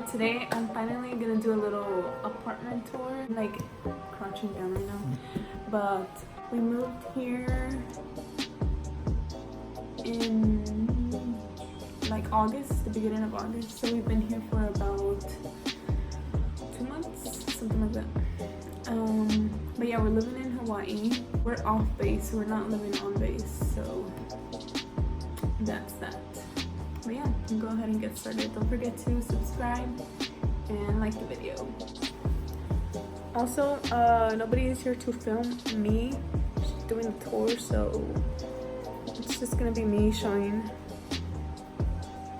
for today, I'm finally gonna do a little apartment tour. I'm like crouching down right now, but we moved here in like August, the beginning of August. So we've been here for about 2 months, something like that. But yeah, we're living in Hawaii. We're off base, we're not living on base, so that's that. But yeah, you can go ahead and get started. Don't forget to subscribe and like the video. Also, nobody is here to film me doing the tour, so it's just gonna be me showing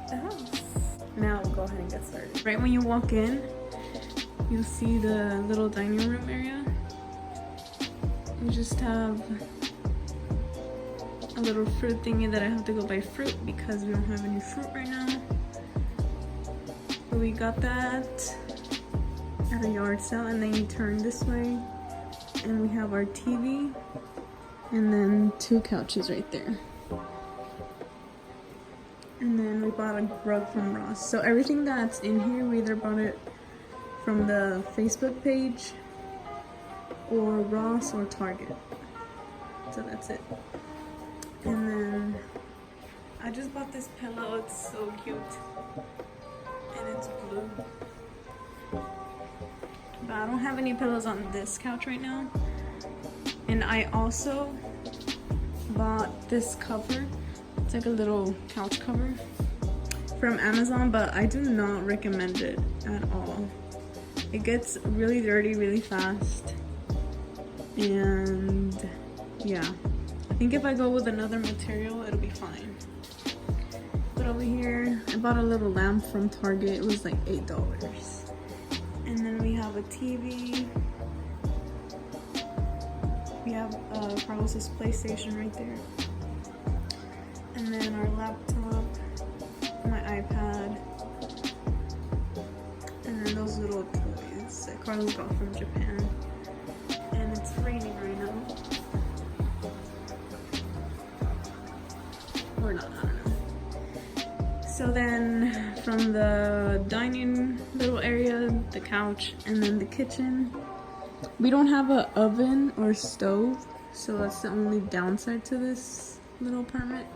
the house. Now we'll go ahead and get started. Right when you walk in, you'll see the little dining room area. You just have a little fruit thingy that I have to go buy fruit because we don't have any fruit right now. But we got that at a yard sale, and then you turn this way and we have our TV and then 2 couches right there. And then we bought a rug from Ross. So everything that's in here, we either bought it from the Facebook page or Ross or Target. So that's it. And then I just bought this pillow. It's so cute and it's blue, but I don't have any pillows on this couch right now. And I also bought this cover. It's like a little couch cover from Amazon, but I do not recommend it at all. It gets really dirty really fast, and yeah, I think if I go with another material, it'll be fine. But over here, I bought a little lamp from Target. It was like $8. And then we have a TV. We have Carlos's PlayStation right there. And then our laptop, my iPad, and then those little toys that Carlos got from Japan. And it's raining right now. Or not, I don't know. So then from the dining little area, the couch, and then the kitchen, we don't have an oven or stove, so that's the only downside to this little apartment.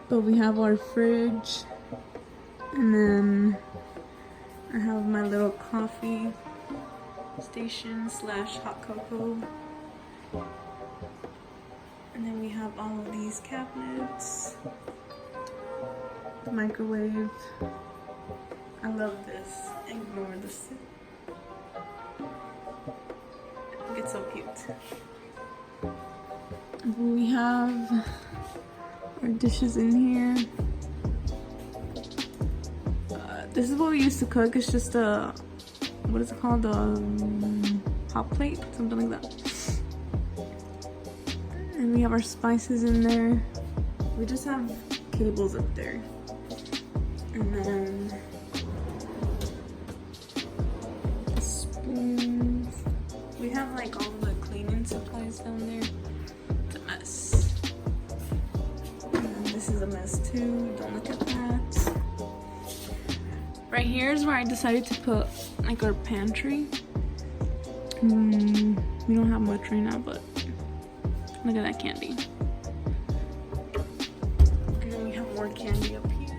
But we have our fridge, and then I have my little coffee station / hot cocoa. And then we have all of these cabinets, microwave. I love this. Ignore this. I think it's so cute. We have our dishes in here. This is what we used to cook. It's just a, what is it called? Hot plate, something like that. And we have our spices in there. We just have cables up there. And then spoons. We have like all the cleaning supplies down there. It's a mess. And then this is a mess too. Don't look at that. Right here is where I decided to put like our pantry. We don't have much right now, but look at that candy. And then we have more candy up here.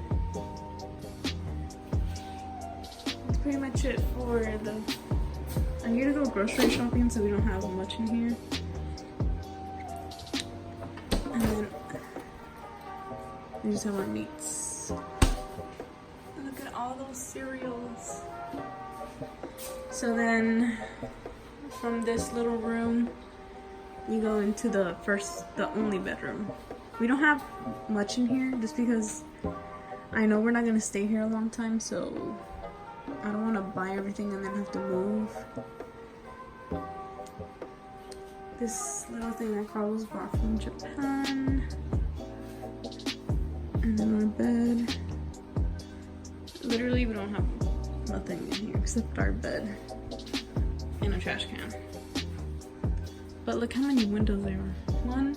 That's pretty much it for the... I'm gonna go grocery shopping, so we don't have much in here. And then we just have our meats. And look at all those cereals. So then from this little room, you go into the only bedroom. We don't have much in here just because I know we're not gonna stay here a long time, so I don't want to buy everything and then have to move. This little thing that Carlos brought from Japan. And then our bed. Literally, we don't have nothing in here except our bed and a trash can. But look how many windows there are. 1,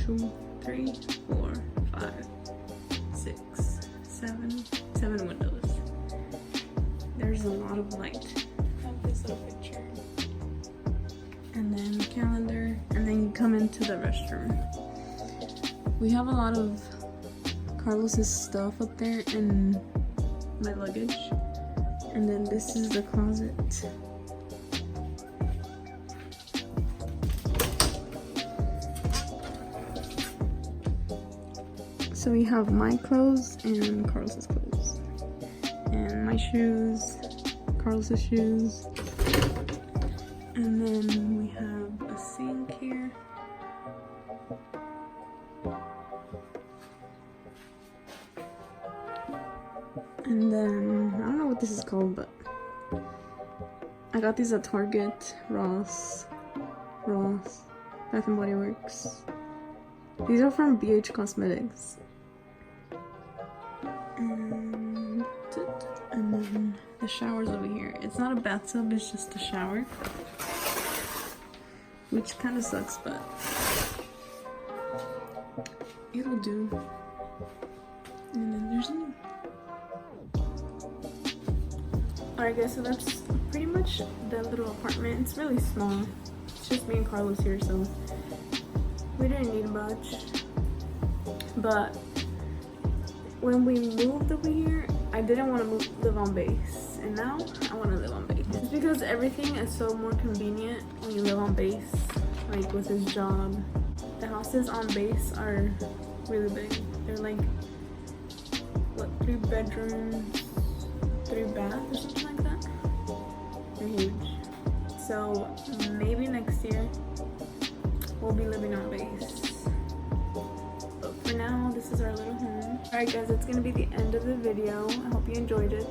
2, 3, 4, 5, 6, 7 windows. there's a lot of light. I have this little picture. And then the calendar. And then you come into the restroom. We have a lot of Carlos's stuff up there and my luggage. And then this is the closet. So we have my clothes and Carlos's clothes. And my shoes, Carlos's shoes. And then we have a sink here. And then, I don't know what this is called, but I got these at Target, Ross, Bath and Body Works. These are from BH Cosmetics. And then the shower's over here. It's not a bathtub, it's just a shower. Which kind of sucks, but it'll do. And then there's me. Alright guys, so that's pretty much the little apartment. It's really small. It's just me and Carlos here, so we didn't need much. But when we moved over here, I didn't want to live on base. And now I want to live on base. It's because everything is so more convenient when you live on base. Like with this job. The houses on base are really big. They're like, what, 3 bedrooms, 3 baths or something like that. They're huge. So maybe next year we'll be living on base. But for now, this is our little home. Alright guys, that's gonna be the end of the video. I hope you enjoyed it.